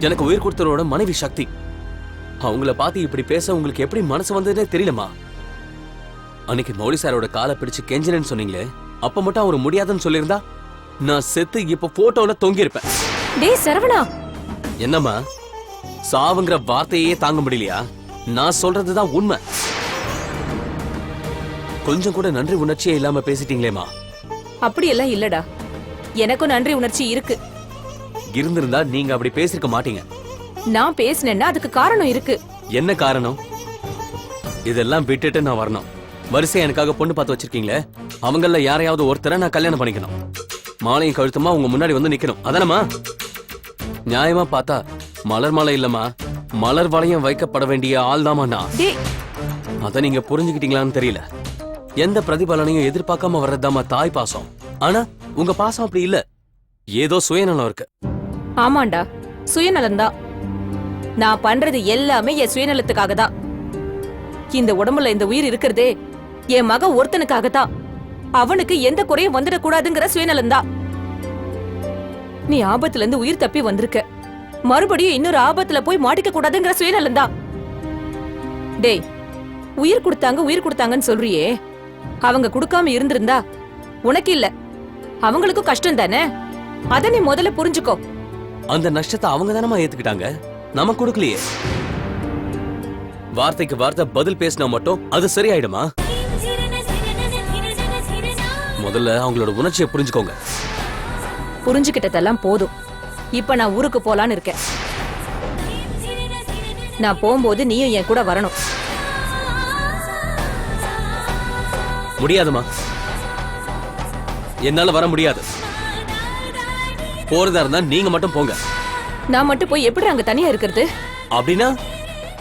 எனக்கு உயிர் கொடுத்தவரோட மனைவி சக்தி. அவங்கள பார்த்து இப்படி பேச உங்களுக்கு எப்படி மனசு வந்ததுன்னே தெரியலமா. அன்னைக்கு மௌலி சாரோட காலை பிடிச்சு கெஞ்சினேன்னு சொன்னீங்களே, அப்ப மட்டும் அவர் முடியாதுன்னு சொல்லியிருந்தா நான் செத்து இப்ப போட்டோல தொங்கி இருப்பேன். டேய் சரவணா, என்னம்மா சாவுங்கிற வார்த்தையே தாங்க முடியலையா? நான் சொல்றதுதான் உண்மை. கொஞ்சம் கூட நன்றி உணர்ச்சியே இல்லாம பேசிட்டீங்களேமா. அப்படியெல்லாம் இல்லடா, எனக்கும் நன்றி உணர்ச்சி இருக்கு. இருந்திருந்தா நீங்க அப்படி பேசிருக்க மாட்டீங்க. நான் பேசினேன்னா அதுக்கு காரணம் இருக்கு. என்ன காரணம்? இதெல்லாம் விட்டுட்டு நான் வரணும். வரிசையா எனக்காக பொண்ணு பார்த்து வச்சிருக்கீங்களே, அவங்கள யாரையாவது ஒருத்தரை நான் கல்யாணம் பண்ணிக்கணும். மாலையும் கழுத்துமா உங்க முன்னாடி வந்து நிக்கணும், அதானமா? நியாயமா பார்த்தா மலர் மாலை இல்லம்மா, மலர் வளையம் வைக்கப்பட வேண்டிய ஆள் தாமா நான். அத நீங்க புரிஞ்சுக்கிட்டீங்களான்னு தெரியல. எந்த பிரதிபலனையும் எதிர்பார்க்காம வர்றதுதாமா தாய் பாசம். ஆனா உங்க பாசம் அப்படி இல்ல, ஏதோ சுயநலம் இருக்கு. ஆமாண்டா, சுயநலம்தான். நான் பண்றது எல்லாமே என் சுயநலத்துக்காக தான். இந்த உடம்புல இந்த உயிர் இருக்கிறதே என் மக ஒருத்தனுக்காகத்தான். அவனுக்கு எந்த குறையும் வந்துடக்கூடாதுங்கிற சுயநலம்தான். நீ ஆபத்துல இருந்து உயிர் தப்பி வந்திருக்க, மறுபடியும் இன்னொரு ஆபத்துல போய் மாட்டிக்க கூடாதுங்கிற சுயநலம்தான். டேய், உயிர் கொடுத்தாங்கன்னு சொல்றியே, அவங்க கொடுக்காம இருந்திருந்தா உனக்கு இல்ல அவங்களுக்கும் கஷ்டம் தானே. அத நீ முதல்ல புரிஞ்சுக்கோ. அந்த நஷ்டத்தை அவங்க தானமா ஏத்துக்கிட்டாங்க, நம்ம கொடுக்கலையே. வார்த்தைக்கு வார்த்தை பதில் பேசினா மட்டும் அது சரியாயிடுமா? முதல்ல அவங்களோட உணர்ச்சியை புரிஞ்சுக்கோங்க. புரிஞ்சுக்கிட்டதெல்லாம் போதும். இப்ப நான் ஊருக்கு போலான்னு இருக்கேன். நான் போகும்போது நீயும் என் கூட வரணும். முடியாதுமா, என்னால வர முடியாது. போறதா இருந்தா நீங்க மட்டும் போங்க. நான் மட்டும் போய் எப்படி அங்க தனியா இருக்கிறது? அப்படின்னா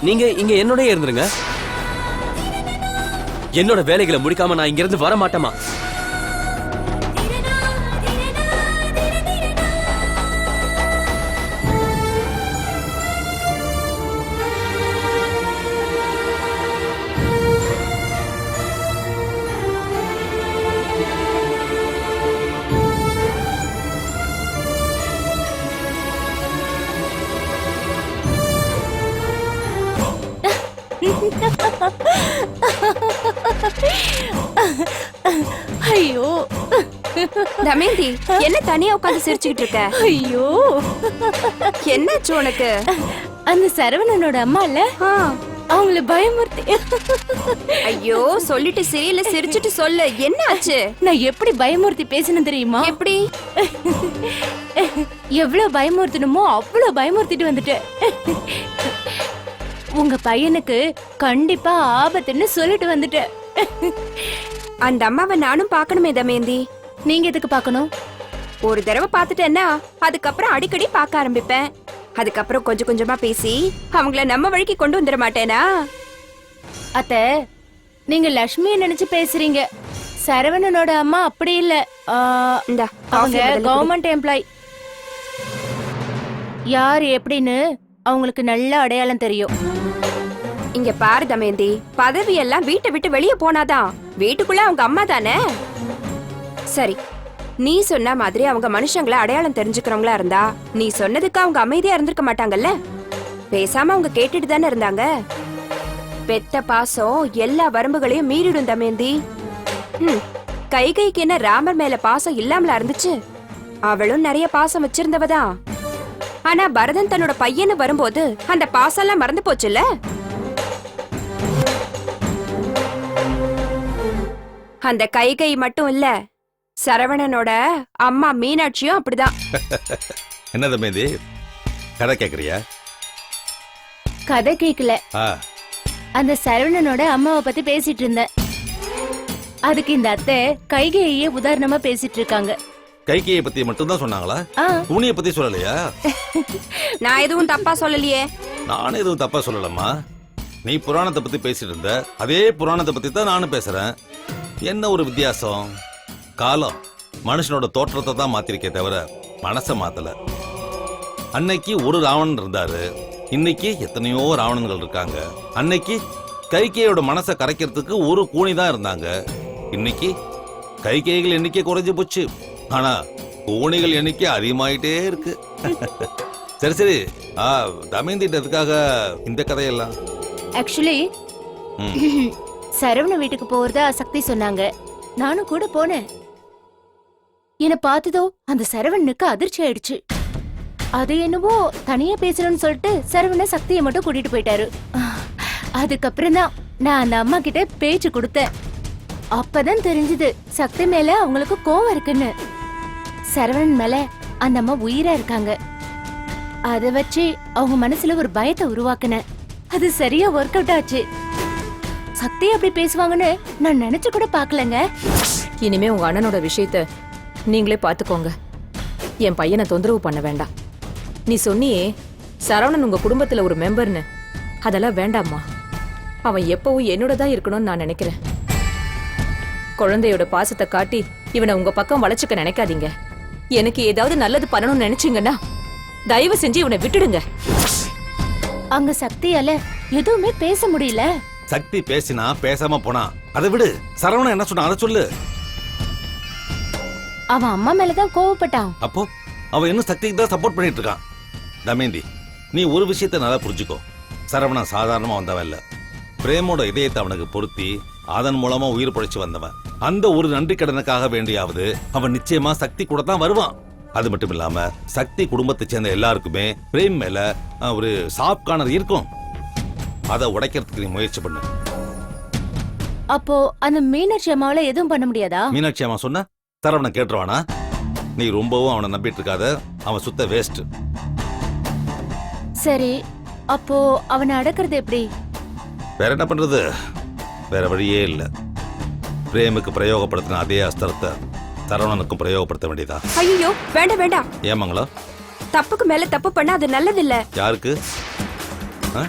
நீங்க இங்க என்னோடய இருந்துருங்க. என்னோட வேலைகளை முடிக்காம நான் இங்க இருந்து வர மாட்டேமா. ஐயோ தமேந்தி, என்ன தனியா உட்கார்ந்து சிரிச்சுக்கிட்டு இருக்க? ஐயோ, என்னாச்சு உனக்கு? அந்த சரவணனோட அம்மா இல்ல, அவங்கள பயமுறுத்தி. ஐயோ, சொல்லிட்டு சிரியில சிரிச்சிட்டு சொல்லு, என்ன ஆச்சு? நான் எப்படி பயமுறுத்தி பேசணும் தெரியுமா? எப்படி? எவ்வளவு பயமுறுத்தணுமோ அவ்வளவு பயமுறுத்திட்டு வந்துட்டேன். உங்க பையனுக்கு கண்டிப்பா ஆபத்துன்னு சொல்லிட்டு வந்துட்டேன். அந்த அம்மாவை நானும் பார்க்கணுமே தமேந்தி. நீங்க எதுக்கு பார்க்கணும்? ஒரு தடவை பார்த்துட்டேன்னா அதுக்கப்புறம் அடிக்கடி பார்க்க ஆரம்பிப்பேன். அதுக்கப்புறம் கொஞ்சம் கொஞ்சமா பேசி அவங்கள நம்ம வழிக்கு கொண்டு வந்துட மாட்டேனா? அத்தை, நீங்க லட்சுமியை நினைச்சு பேசுறீங்க. சரவணனோட அம்மா அப்படி இல்ல. அவங்க கவர்மெண்ட் எம்ப்ளாய். யார் எப்படின்னு அவங்களுக்கு நல்ல அடையாளம் தெரியும். இங்க பாரு தமேந்தி, பதவி எல்லாம் வீட்டை விட்டு வெளியே போனாதான். வீட்டுக்குள்ள அவங்க அம்மா தானே. சரி, நீ சொன்ன மாதிரி அவங்க மனுஷங்களை அடையாளம் தெரிஞ்சுக்கிறவங்களா இருந்தா நீ சொன்னதுக்கு அவங்க அமைதியா இருந்திருக்க மாட்டாங்கல்ல. பேசாம அவங்க கேட்டுட்டு தானே இருந்தாங்க. பெத்த பாசம் எல்லா வரம்புகளையும் மீறிடும் தமேந்தி. கைகைக்கு என்ன ராமர் மேல பாசம் இல்லாமலா இருந்துச்சு? அவளும் நிறைய பாசம் வச்சிருந்தவதான். ஆனா பரதன் தன்னோட பையன்னு வரும்போது அந்த பாசம் எல்லாம் மறந்து போச்சுல்ல. அந்த கைகை மட்டும் இல்ல, சரவணனோட அம்மா மீனாட்சியும் அப்படிதான். என்ன தம்பி கதை கேக்குறியா? கதை கேக்கல, அந்த சரவணனோட அம்மாவை பத்தி பேசிட்டு இருந்தேன். அதுக்கு இந்த அத்தை கைகையே உதாரணமா பேசிட்டு இருக்காங்க. கைகையை பத்தி மட்டும் தான் சொன்னாங்களா? துணியை பத்தி சொல்லலையா? நான் எதுவும் தப்பா சொல்லலையே. நானும் எதுவும் தப்பா சொல்லலம்மா. நீ புராணத்தை பத்தி பேசிட்டு இருந்த, அதே புராணத்தை பத்தி தான் நானும் பேசுறேன். என்ன ஒரு வித்தியாசம்? காலம் மனுஷனோட தோற்றத்தை தான் மாத்திருக்கே தவிர மனசை மாத்தல. அன்னைக்கு ஒரு ராவணன் இருந்தாரு, இன்னைக்கு எத்தனையோ ராவணன்கள் இருக்காங்க. அன்னைக்கு கைகையோட மனசை கரைக்கிறதுக்கு ஒரு கூனி தான் இருந்தாங்க. இன்னைக்கு கைகைகள் எண்ணிக்கை குறைஞ்சு போச்சு, ஆனா கூனிகள் எண்ணிக்கை அதிகமாயிட்டே இருக்கு. சரி சரி தமயந்திட்டதுக்காக இந்த கதையெல்லாம் ஆக்சுவலி ம். சரவண வீட்டுக்கு போறதா சக்தி சொன்னாங்க. நானும் கூட போனேன். என்ன பார்த்ததோ அந்த சரவணனுக்கு அதிர்ச்சி ஆயிடுச்சு. அது என்னவோ தனியா பேசணும்னு சொல்லிட்டு சரவண சக்தியை மட்டும் கூட்டிட்டு போயிட்டாரு. அதுக்கப்புறம் தான் நான் அந்த அம்மா கிட்ட பேச்சு கொடுத்தேன். அப்பதான் தெரிஞ்சது சக்தி மேல அவங்களுக்கு கோவம் இருக்குன்னு. சரவணன் மேல அந்த அம்மா உயிரா இருக்காங்க. அத வச்சு அவங்க மனசுல ஒரு பயத்தை உருவாக்குன. அது சரியா ஒர்க் அவுட் ஆச்சு. சக்தி அப்படி பேசுவாங்கன்னு நான் நினைச்சு கூட பாக்கலங்க. இனிமே உங்க அண்ணனோட விஷயத்த நீங்களே பாத்துக்கோங்க. என் பையனை தொந்தரவு பண்ண வேண்டாம். நீ சொன்னியே சரவணன் உங்க குடும்பத்துல ஒரு மெம்பர்னு. அதெல்லாம் வேண்டாம்மா. அவன் எப்பவும் என்னோட தான் இருக்கணும்னு நான் நினைக்கிறேன். குழந்தையோட பாசத்தை காட்டி இவனை உங்க பக்கம் வளைச்சுக்க நினைக்காதீங்க. எனக்கு ஏதாவது நல்லது பண்ணணும்னு நினைச்சீங்கன்னா தயவு செஞ்சு இவனை விட்டுடுங்க. அங்க சக்தியால எதுவுமே பேச முடியல. சக்தி பேசினா பேசாம போனா அதை விடு. சரவணன் என்ன சொன்னா அதை சொல்லு. அவன் அம்மா மேலதான் கோவப்பட்டான். அப்போ அவன் இன்னும் சக்திக்கு தான் சப்போர்ட் பண்ணிட்டு இருக்கான். தமேந்தி, நீ ஒரு விஷயத்த நல்லா புரிஞ்சுக்கோ. சரவணன் சாதாரணமா வந்தவன் இல்ல. பிரேமோட இதயத்தை அவனுக்கு பொருத்தி அதன் மூலமா உயிர் படைச்சு வந்தவன். அந்த ஒரு நன்றி கடனுக்காக வேண்டியாவது அவன் நிச்சயமா சக்தி கூட தான் வருவான். அது மட்டும் இல்லாம சக்தி குடும்பத்தை சேர்ந்த எல்லாருக்குமே பிரேம் மேல ஒரு சாஃப்ட் கார்னர் இருக்கும். அதை உடைக்கிறதுக்கு நீ முயற்சி பண்ணு. அப்போ அந்த மீனாட்சி அம்மாவால எதுவும் பண்ண முடியாதா? மீனாட்சி அம்மா சொன்ன சரவணன் கேட்டுருவானா? நீ ரொம்பவும் அவனை நம்பிட்டு இருக்காத. அவன் சுத்த வேஸ்ட். சரி, அப்போ அவனை அடக்குறது எப்படி? வேற என்ன பண்றது? வேற வழியே இல்ல. பிரேமுக்கு பிரயோகப்படுத்தின அதே அஸ்திரத்தை சரவணனுக்கும் பிரயோகப்படுத்த வேண்டியதா? ஐயோ வேண்டாம் வேண்டாம். ஏன் மங்களம்? தப்புக்கு மேல தப்பு பண்ணா அது நல்லதில்ல. யாருக்கு? ஆ?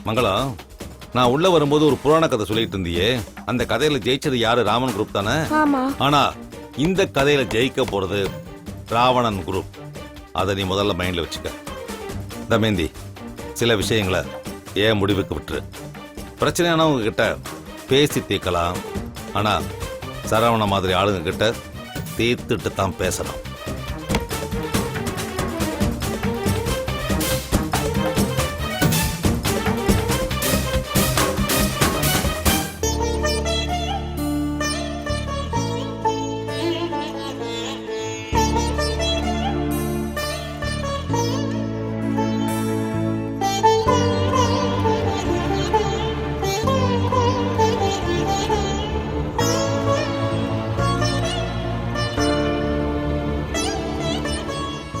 மங்களம், நான் உள்ள வரும்போது ஒரு புராண கதை சொல்லிட்டு இருந்தியே, அந்த கதையில ஜெயிச்சது யாரு? ராமன் குரூப் தானே? ஆமா. ஆனா இந்த கதையில ஜெயிக்க போறது ராவணன் குரூப். அதை நீ முதல்ல மைண்ட்ல வச்சுக்க. தமேந்தி, சில விஷயங்களை ஏன் முடிவுக்கு விட்டுரு. பிரச்சனையானவங்க கிட்ட பேசி தீர்க்கலாம். ஆனா சரவண மாதிரி ஆளுங்க கிட்ட தீர்த்துட்டு தான் பேசணும்.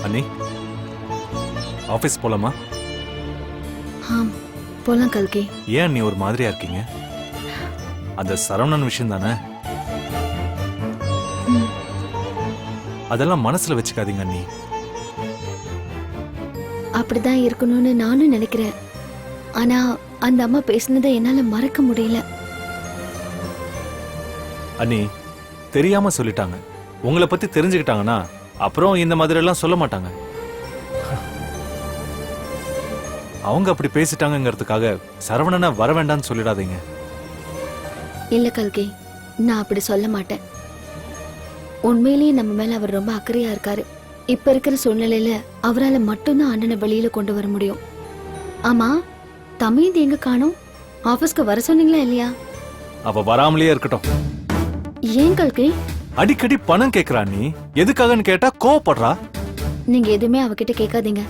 அண்ணி, ஆபீஸ் போலாமா? ஆம், போலாம் கல்கி. ஏன் அண்ணி ஒரு மாதிரியா இருக்கீங்க? அந்த சரவணன் விஷயம் தானே? அதெல்லாம் மனசுல வச்சுக்காதீங்க அண்ணி. அப்படிதான் இருக்கணும்னு நானும் நினைக்கிறேன். ஆனா அந்த அம்மா பேசினதை என்னால மறக்க முடியல. அண்ணி, தெரியாம சொல்லிட்டாங்க. உங்களை பத்தி தெரிஞ்சுக்கிட்டாங்கன்னா அப்புறம் இந்த மாதிரி எல்லாம் சொல்ல மாட்டாங்க. அவங்க அப்படி பேசிட்டாங்கிறதுக்காக சரவணனை வர வேண்டாம்னு சொல்லிடாதீங்க. இல்ல கல்கி, நான் அப்படி சொல்ல மாட்டேன். உண்மையிலேயே நம்ம மேல அவர் ரொம்ப அக்கறையா இருக்காரு. இப்ப இருக்கிற சூழ்நிலையில அவரால மட்டும்தான் அண்ணனை வெளியில கொண்டு வர முடியும். ஆமா, தமயந்தி எங்க காணோம்? ஆபீஸ்க்கு வர சொன்னீங்களா இல்லையா? அவ வராமலேயே இருக்கட்டும். ஏன் கல்கி? அடிக்கடி பணம் கேக்குறா. நீ எதுக்காகன்னு கேட்டா கோவப்படுறா. நீங்க எதுவுமே அவகிட்ட கேட்காதீங்க.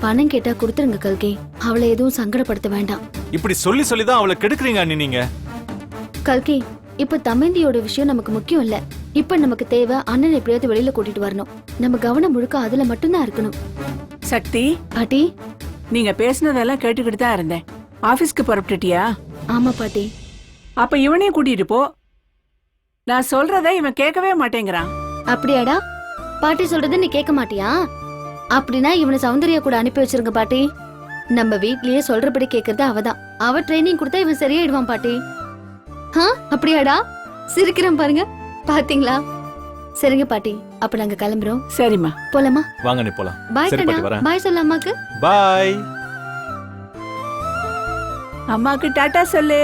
பணம் கேட்டா கொடுத்துருங்க கல்கி. அவளை எதுவும் சங்கடப்படுத்த வேண்டாம். இப்படி சொல்லி சொல்லிதான் அவளை கெடுக்குறீங்க அண்ணி நீங்க. கல்கி, இப்ப தமயந்தியோட விஷயம் நமக்கு முக்கியம் இல்ல. இப்ப நமக்கு தேவை அண்ணன் எப்படியாவது வெளியில கூட்டிட்டு வரணும். நம்ம கவனம் முழுக்க அதுல மட்டும்தான் இருக்கணும். சக்தி, பாட்டி. நீங்க பேசுனதெல்லாம் கேட்டுக்கிட்டு தான் இருந்தேன். ஆபீஸ்க்கு புறப்பட்டுட்டியா? ஆமா பாட்டி. அப்ப இவனையும் கூட்டிட்டு போ. நான் சொல்றத இவன் கேட்கவே மாட்டேங்கிறான். அப்படியாடா? பாட்டி சொல்றத நீ கேட்க மாட்டியா? அப்படின்னா இவனை சௌந்தர்யா கூட அனுப்பி வச்சிருங்க பாட்டி. நம்ம வீட்லயே சொல்றபடி கேக்குறது அவதான். அவ ட்ரைனிங் கொடுத்தா இவன் சரியாயிடுவான் பாட்டி. அப்படியாடா? சிரிக்கிறேன் பாருங்க. பாத்தீங்களா? சரிங்க பாட்டி, அப்ப நாங்க கிளம்புறோம். சரிம்மா, போலாமா? வாங்க நீ போலாம். பாய் சரி கண்ணா. பாட்டி, வரேன். பாய் சொல்ல அம்மாக்கு. பாய். அம்மாக்கு டாட்டா சொல்லு.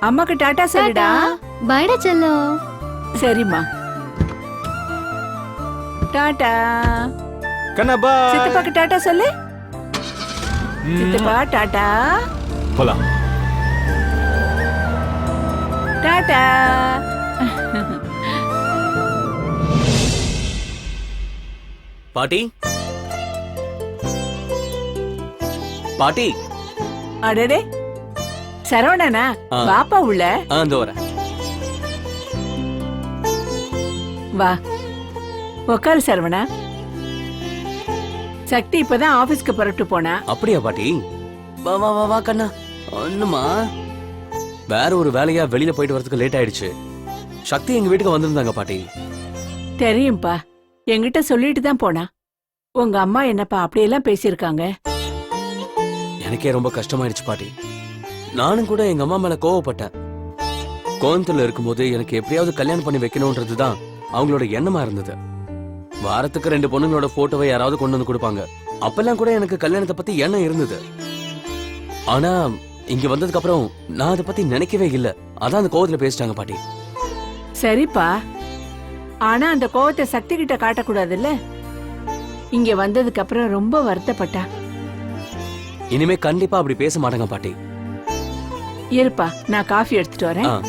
அம்மாக்கு டாட்டா சொல்லுடா. பாய்டா செல்லம். சரிம்மா, டாட்டா. கண்ணா பாய். சித்தப்பாக்கு டாட்டா சொல்லு. சித்தப்பா டாட்டா. போலாம். டாட்டா. பாட்டி பாட்டி. அடடே சரவணனா, ஆ. வாப்பா உள்ள அந்த வரேன். வா உக்காரு சரவணா. சக்தி இப்பதான் ஆபீஸ்க்கு புறப்பட்டு போனா. அப்படியா பாட்டி? வா வா வா வா கண்ணா. ஒண்ணுமா, வேற ஒரு வேலையா வெளியில போயிட்டு வரதுக்கு லேட் ஆயிடுச்சு. சக்தி எங்க வீட்டுக்கு வந்திருந்தாங்க பாட்டி. தெரியும்பா, என்கிட்ட சொல்லிட்டு தான் போனா. உங்க அம்மா என்னப்பா அப்படியெல்லாம் பேசியிருக்காங்க? எனக்கே ரொம்ப கஷ்டமாயிடுச்சு பாட்டி. நானும் கூட எங்க அம்மா மேல கோவப்பட்டேன். கோயம்புத்தூர்ல இருக்கும்போது எனக்கு எப்படியாவது கல்யாணம் பண்ணி வைக்கணும்ன்றதுதான் அவங்களோட எண்ணமா இருந்தது. வாரத்துக்கு 2 பொண்ணுங்களோட போட்டோவை யாராவது கொண்டு வந்து கொடுப்பாங்க. அப்பெல்லாம் கூட எனக்கு கல்யாணத்தை பத்தி எண்ணம் இருந்தது. ஆனா இங்க வந்ததுக்கு அப்புறம் நான் அதை பத்தி நினைக்கவே இல்ல. அதான் அந்த கோவத்துல பேசிட்டாங்க பாட்டி. சரிப்பா, ஆனா அந்த கோவத்தை சக்தி கிட்ட காட்டக்கூடாதுல்ல. இங்க வந்ததுக்கு அப்புறம் ரொம்ப வருத்தப்பட்டா. இனிமே கண்டிப்பா அப்படி பேச மாட்டாங்க பாட்டி. இருப்பா, நான் காஃபி எடுத்துட்டு வரேன். ஆ.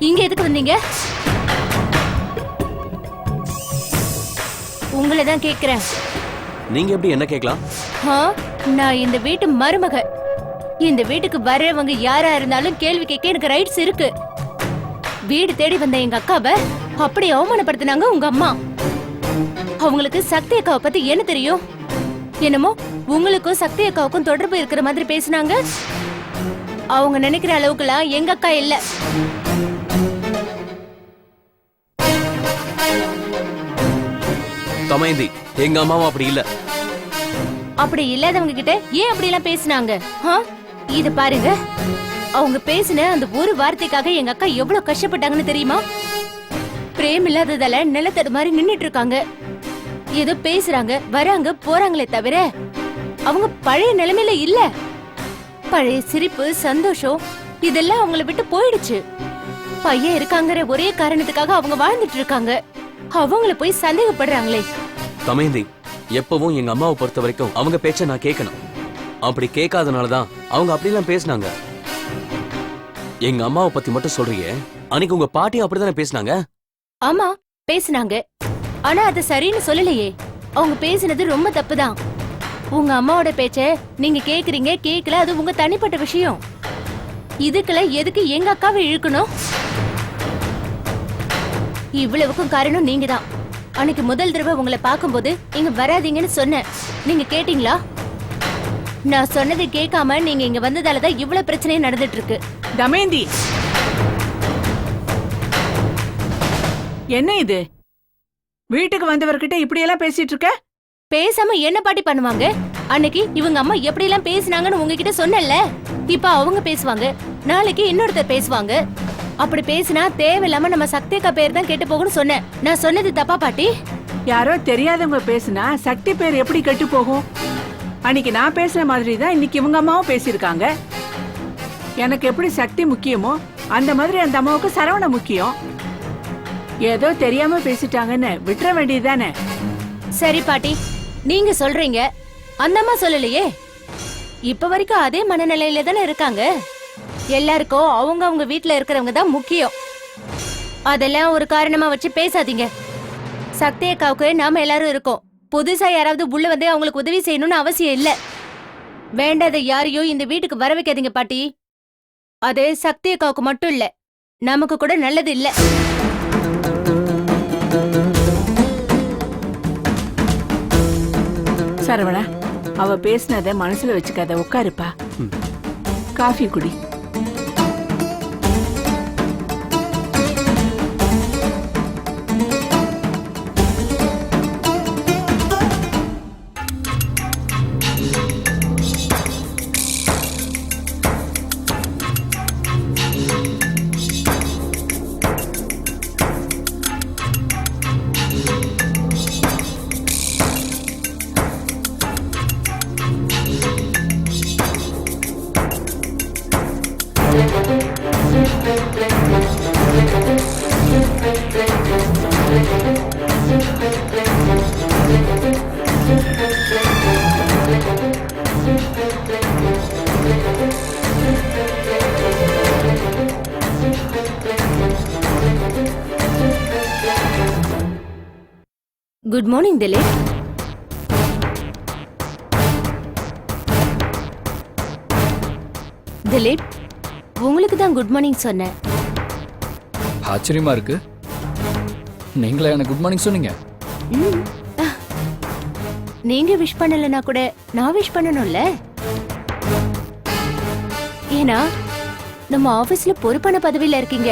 இங்க எதுக்கு வந்தீங்க? உங்களை தான் கேக்குறேன். நீங்க எப்படி என்ன கேட்கலாம்? ஆ, நான் இந்த வீட்டு மருமக. இந்த வீட்டுக்கு வர்றவங்க யாரா இருந்தாலும் கேள்வி கேட்க எனக்கு ரைட்ஸ் இருக்கு. வீடு தேடி வந்த எங்க அக்காவை அப்படி அவமானப்படுத்தினாங்க உங்க அம்மா. அவங்களுக்கு சக்தி அக்காவை பத்தி என்ன தெரியும்? என்னமோ உங்களுக்கும் சக்தி அக்காவுக்கும் தொடர்பு இருக்கிற மாதிரி பேசினாங்க. அவங்க நினைக்கிற அளவுக்குலாம் எங்க அக்கா இல்ல. தமயந்தி, எங்க அம்மாவும் அப்படி இல்ல. அப்படி இல்லாதவங்க கிட்ட ஏன் அப்படி எல்லாம் பேசினாங்க? இது பாருங்க, அவங்க பேசின அந்த ஒரு வார்த்தைக்காக எங்க அக்கா எவ்வளவு கஷ்டப்பட்டாங்கன்னு தெரியுமா? பிரேம் இல்லாததால நிலத்தடு மாதிரி நின்னுட்டு இருக்காங்க. ஏதோ பேசுறாங்க, வராங்க, போறாங்களே தவிர அவங்க பழைய நிலைமையில இல்ல. பழைய சிரிப்பு, சந்தோஷம் இதெல்லாம் அவங்கள விட்டு போயிடுச்சு. பையன் இருக்காங்கிற ஒரே காரணத்துக்காக அவங்க வாழ்ந்துட்டு இருக்காங்க. அவங்கள போய் சந்தேகப்படுறாங்களே. தமயந்தி, எப்பவும் எங்க அம்மாவை பொறுத்த வரைக்கும் அவங்க பேச்ச நான் கேட்கணும். அப்படி கேட்காதனாலதான் அவங்க அப்படிலாம் பேசினாங்க. எங்க அம்மாவை பத்தி மட்டும் சொல்றியே, அன்னைக்கு உங்க பாட்டி அப்படிதானே பேசினாங்க? ஆமா பேசினாங்க. ஆனா அது சரின்னு சொல்லலையே. அவங்க பேசினது ரொம்ப தப்புதான். உங்க அம்மாவோட பேச்ச நீங்க கேக்குறீங்க, கேக்கல, அது உங்க தனிப்பட்ட விஷயம். இதுக்குள்ள எதுக்கு எங்க அக்காவை இழுக்கணும்? இவ்வளவுக்கும் காரணம் நீங்க தான். அன்னைக்கு முதல் தடவை உங்களை பார்க்கும்போது இங்க வராதீங்கன்னு சொன்னேன். நீங்க கேட்டீங்களா? நான் சொன்னதை கேட்காம நீங்க இங்க வந்ததாலதான் இவ்வளவு பிரச்சனையும் நடந்துட்டு இருக்கு. தமேந்தி, என்ன இது? வீட்டுக்கு வந்தவர்கிட்ட இப்படி எல்லாம் பேசிட்டு இருக்க? பேசாம என்ன பாட்டி பண்ணுவாங்க? அன்னைக்கு இவங்க அம்மா எப்படி எல்லாம் பேசினாங்கன்னு உங்ககிட்ட சொன்னல. இப்ப அவங்க பேசுவாங்க, நாளைக்கு இன்னொருத்தர் பேசுவாங்க. அப்படி பேசினா தேவையில்லாம நம்ம சக்தி அக்கா பேர் தான் கேட்டு போகும்னு சொன்னேன். நான் சொன்னது தப்பா பாட்டி? யாரோ தெரியாதவங்க பேசினா சக்தி பேர் எப்படி கெட்டு போகும்? அன்னைக்கு நான் பேசுற மாதிரி தான் இன்னைக்கு இவங்க அம்மாவும் பேசியிருக்காங்க. எனக்கு எப்படி சக்தி முக்கியமோ அந்த மாதிரி அந்த அம்மாவுக்கு சரவண முக்கியம். ஏதோ தெரியாம பேசிட்டாங்கன்னு விட்டுற வேண்டியதுதானே? சரி பாட்டி, நீங்க சொல்றீங்க, அந்த அம்மா சொல்லலையே. இப்ப வரைக்கும் அதே மனநிலையில தானே இருக்காங்க. எல்லாருக்கும் அவங்க அவங்க வீட்டுல இருக்கிறவங்க தான் முக்கியம். அதெல்லாம் ஒரு காரணமா வச்சு பேசாதீங்க. சக்தி அக்காவுக்கு நாம எல்லாரும் இருக்கோம். புதுசா யாராவது உள்ள வந்து அவங்களுக்கு உதவி செய்யணும்னு அவசியம் இல்ல. வேண்டாத யாரையும் இந்த வீட்டுக்கு வர வைக்காதீங்க பாட்டி. அது சக்தி அக்காவுக்கு மட்டும் இல்ல, நமக்கு கூட நல்லது இல்ல. சரவணா, அவ பேசினத மனசுல வச்சுக்காத, உட்காருப்பா. காஃபி குடி. Good morning Dilip. திலீப், உங்களுக்கு தான் குட் மார்னிங் சொன்னேன். ஆச்சரியமா இருக்கு. நீங்களே எனக்கு குட் மார்னிங் சொன்னீங்க. ம். நீங்க விஷ் பண்ணலனா கூட நான் விஷ் பண்ணணும்ல. ஏன்னா நம்ம ஆபீஸ்ல பொறுப்பான பதவியில இருக்கீங்க,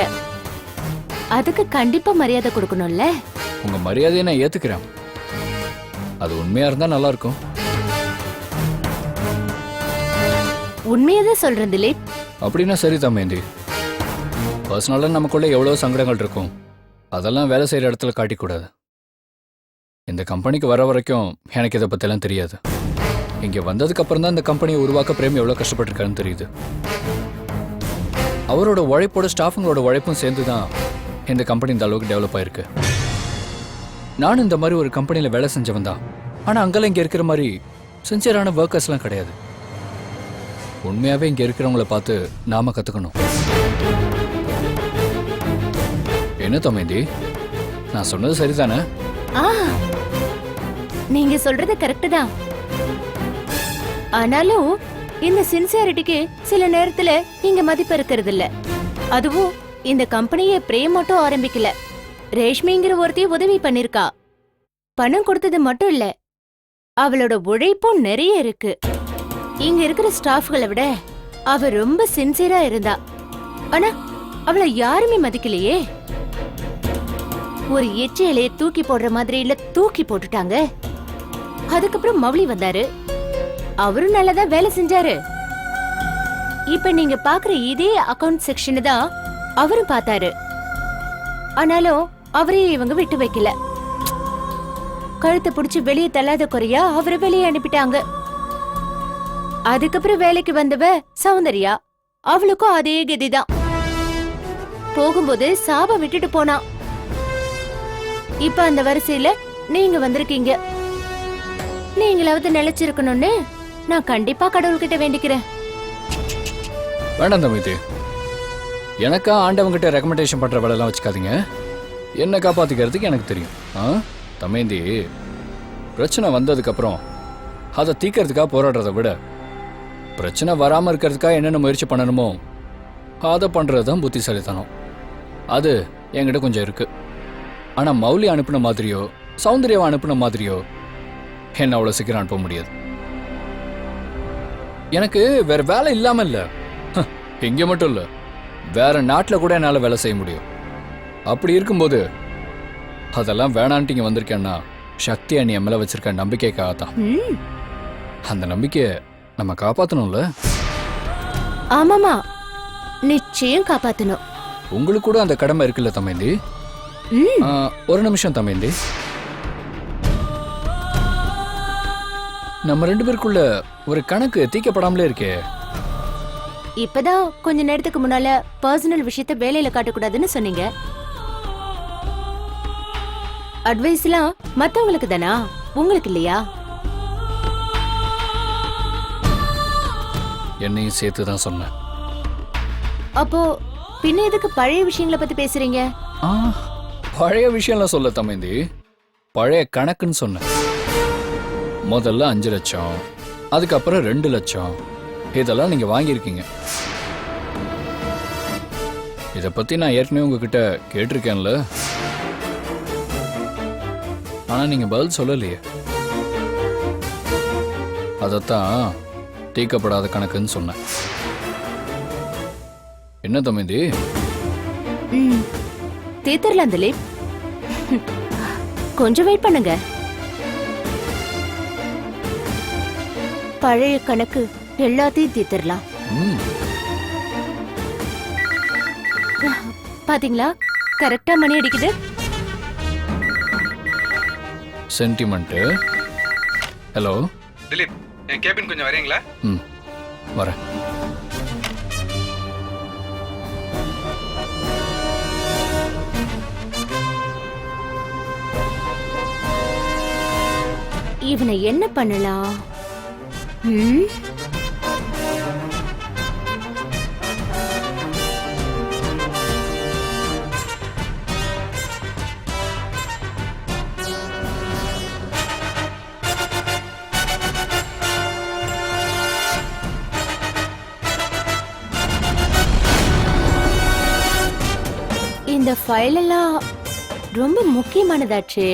அதுக்கு கண்டிப்பா மரியாதை கொடுக்கணும்ல. உங்க மரியாதையை நான் ஏத்துக்கிறேன். அது உண்மையா இருந்தா நல்லா இருக்கும். உண்மையதான் சொல்றேன் திலீப். அப்படின்னா சரி தமேந்தி. பர்சனலா நமக்குள்ள எவ்வளவு சங்கடங்கள் இருக்கும், அதெல்லாம் வேலை செய்யற இடத்துல காட்டிக்கூடாது. இந்த கம்பெனிக்கு வர வரைக்கும் எனக்கு இதை பத்தியெல்லாம் தெரியாது. இங்க வந்ததுக்கு அப்புறம் தான் இந்த கம்பெனியை உருவாக்க பிரேம் எவ்வளவு கஷ்டப்பட்டிருக்காருன்னு தெரியுது. அவரோட உழைப்போட ஸ்டாஃபுங்களோட உழைப்பும் சேர்ந்து தான் இந்த கம்பெனி இந்த அளவுக்கு டெவலப் ஆயிருக்கு. நானும் இந்த மாதிரி ஒரு கம்பெனியில் வேலை செஞ்சவன் தான். ஆனால் அங்கெல்லாம் இங்கே இருக்கிற மாதிரி சின்சியரான ஒர்க்கர்ஸ்லாம் கிடையாது. உண்மையாகவே இங்கே இருக்கிறவங்கள பார்த்து நாம கற்றுக்கணும். என்ன தமேந்தி, நான் சொன்னது சரிதானே? ஆ, நீங்க சொல்றது கரெக்ட் தான். ஆனாலும் இந்த சின்சியாரிட்டிக்கு சில நேரத்துல இங்க மதிப்பு இருக்கிறது இல்ல. அதுவும் இந்த கம்பெனியை பிரேம் மட்டும் ஆரம்பிக்கல, ரேஷ்மிங்கிற ஒருத்தி உதவி பண்ணிருக்கா. பணம் கொடுத்தது மட்டும் இல்ல, அவளோட உழைப்பும் நிறைய இருக்கு. இங்க இருக்கிற ஸ்டாஃப்களை விட அவ ரொம்ப சின்சியரா இருந்தா. ஆனா அவளை யாருமே மதிக்கலையே. ஒரு எச்சியலைய தூக்கி போடுற மாதிரி இல்ல தூக்கி போட்டுட்டாங்க. அதுக்கப்புறம் மௌலி வந்தாரு, அவரும் நல்லதா வேலை செஞ்சாரு. இப்ப நீங்க பாக்குற இதே அக்கவுண்ட் செக்ஷன் தான் அவரும் பார்த்தாரு. ஆனாலும் அவரையும் இவங்க விட்டு வைக்கல. கழுத்தை புடிச்சு வெளியே தள்ளாத குறையா அவரை வெளியே அனுப்பிட்டாங்க. அதுக்கப்புறம் வேலைக்கு வந்தவ சௌந்தர்யா, அவளுக்கும் அதே கதிதான். போகும்போது சாப விட்டுட்டு போனா. இப்ப அந்த வரிசையில நீங்க வந்திருக்கீங்க. நீங்களாவது நிலைச்சிருக்கணும்னு நான் கண்டிப்பா கடவுள்கிட்ட வேண்டிக்கிறேன். வேண்டாம் தமேந்தி, எனக்கா ஆண்டவங்கிட்ட ரெக்கமெண்டேஷன் பண்ற வேலையெல்லாம் வச்சுக்காதீங்க. என்ன காப்பாத்திக்கிறதுக்கு எனக்கு தெரியும். தமேந்தி, பிரச்சனை வந்ததுக்கு அப்புறம் அதை தீக்கிறதுக்காக போராடுறதை விட பிரச்சனை வராம இருக்கிறதுக்காக என்னென்ன முயற்சி பண்ணணுமோ அதை பண்றதுதான் புத்திசாலித்தனம். அது என்கிட்ட கொஞ்சம் இருக்கு. ஆனா மௌலி அனுப்பின மாதிரியோ சௌந்தர்யாவை அனுப்பின மாதிரியோ என்ன அவ்வளவு சீக்கிரம் அனுப்ப முடியாது. எனக்கு வேற வேலை இல்லாம இல்ல, இங்க மட்டும் இல்ல, வேற நாட்டுல கூட என்னால வேலை செய்ய முடியும். அப்படி இருக்கும்போது அதெல்லாம் வேணான்ட்டு இங்க வந்திருக்கேன்னா சக்தியா நீ என் மேல வச்சிருக்க நம்பிக்கைக்காகத்தான். அந்த நம்பிக்கையை நம்ம காப்பாத்தணும்ல. ஆமாமா, நிச்சயம் காப்பாத்தணும். உங்களுக்கு கூட அந்த கடமை இருக்குல்ல தமேந்தி. ஒரு நிமிஷம் தமேந்தி, நம்ம ரெண்டு பேருக்குள்ள ஒரு கணக்கு தீக்கப்படாமலே இருக்கே. இப்பதான் கொஞ்ச நேரத்துக்கு முன்னால பர்சனல் விஷயத்த வேலையில காட்டக்கூடாதுன்னு சொன்னீங்க. அட்வைஸ்லாம் மத்தவங்களுக்கு தானா, உங்களுக்கு இல்லையா? என்னையும் சேர்த்து தான் சொன்னேன். அப்போ பின்ன எதுக்கு பழைய விஷயங்களை பத்தி பேசுறீங்க? பழைய விஷயம்லாம் சொல்ல தமேந்தி, பழைய கணக்குன்னு சொன்னேன். முதல்ல 5 லட்சம், அதுக்கப்புறம் 2 லட்சம், இதெல்லாம் நீங்க வாங்கியிருக்கீங்க. இதை பத்தி நான் ஏற்கனவே உங்ககிட்ட கேட்டிருக்கேன்ல, ஆனா நீங்க பதில் சொல்லலையே. அதத்தான் தீர்க்கப்படாத கணக்குன்னு சொன்னேன். என்ன தமேந்தி? தீர்த்தரலாம் திலீப், கொஞ்சம் வெயிட் பண்ணுங்க. பழைய கணக்கு எல்லாத்தையும் தீர்த்தரலாம். பாத்தீங்களா, கரெக்டா மணி அடிக்குது. சென்டிமெண்ட். ஹலோ திலீப், என் கேபின் கொஞ்சம் வரீங்களா? வரேன். இவனை என்ன பண்ணலாம்? ஃபைல் எல்லாம் ரொம்ப முக்கியமானதாச்சே.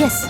எஸ்